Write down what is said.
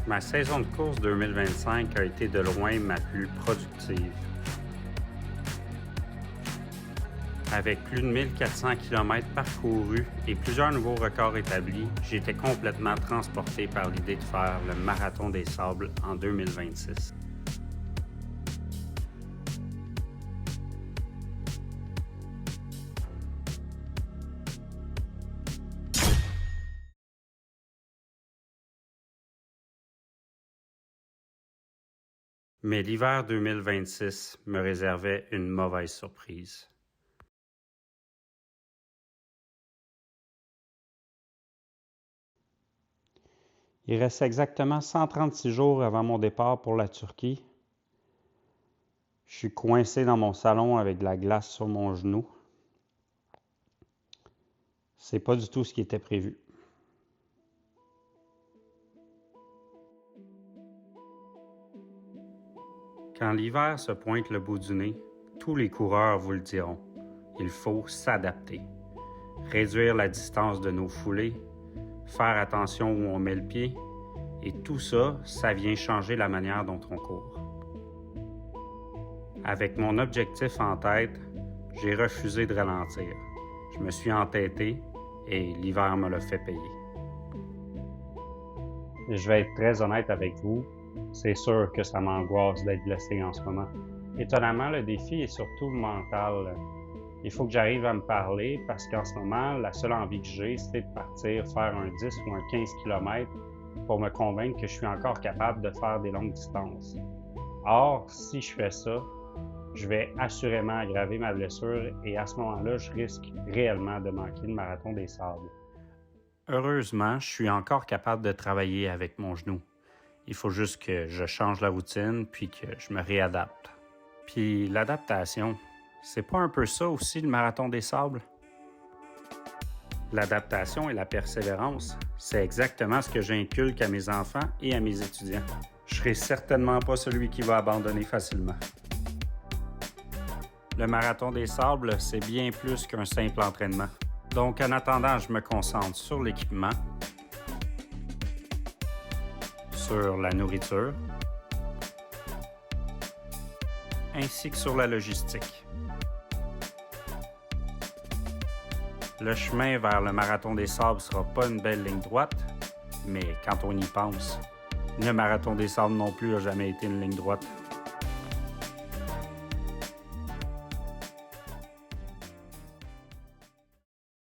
Ma saison de course 2025 a été de loin ma plus productive. Avec plus de 1400 km parcourus et plusieurs nouveaux records établis, j'étais complètement transporté par l'idée de faire le Marathon des Sables en 2026. Mais l'hiver 2026 me réservait une mauvaise surprise. Il reste exactement 136 jours avant mon départ pour la Turquie. Je suis coincé dans mon salon avec de la glace sur mon genou. C'est pas du tout ce qui était prévu. Quand l'hiver se pointe le bout du nez, tous les coureurs vous le diront. Il faut s'adapter. Réduire la distance de nos foulées, faire attention où on met le pied, et tout ça, ça vient changer la manière dont on court. Avec mon objectif en tête, j'ai refusé de ralentir. Je me suis entêté et l'hiver me l'a fait payer. Je vais être très honnête avec vous, c'est sûr que ça m'angoisse d'être blessé en ce moment. Étonnamment, le défi est surtout mental. Il faut que j'arrive à me parler parce qu'en ce moment, la seule envie que j'ai, c'est de partir faire un 10 ou un 15 km pour me convaincre que je suis encore capable de faire des longues distances. Or, si je fais ça, je vais assurément aggraver ma blessure et à ce moment-là, je risque réellement de manquer le Marathon des Sables. Heureusement, je suis encore capable de travailler avec mon genou. Il faut juste que je change la routine puis que je me réadapte. Puis l'adaptation, c'est pas un peu ça aussi le Marathon des Sables? L'adaptation et la persévérance, c'est exactement ce que j'inculque à mes enfants et à mes étudiants. Je serai certainement pas celui qui va abandonner facilement. Le Marathon des Sables, c'est bien plus qu'un simple entraînement. Donc, en attendant, je me concentre sur l'équipement, sur la nourriture, ainsi que sur la logistique. Le chemin vers le Marathon des Sables ne sera pas une belle ligne droite, mais quand on y pense, le Marathon des Sables non plus n'a jamais été une ligne droite.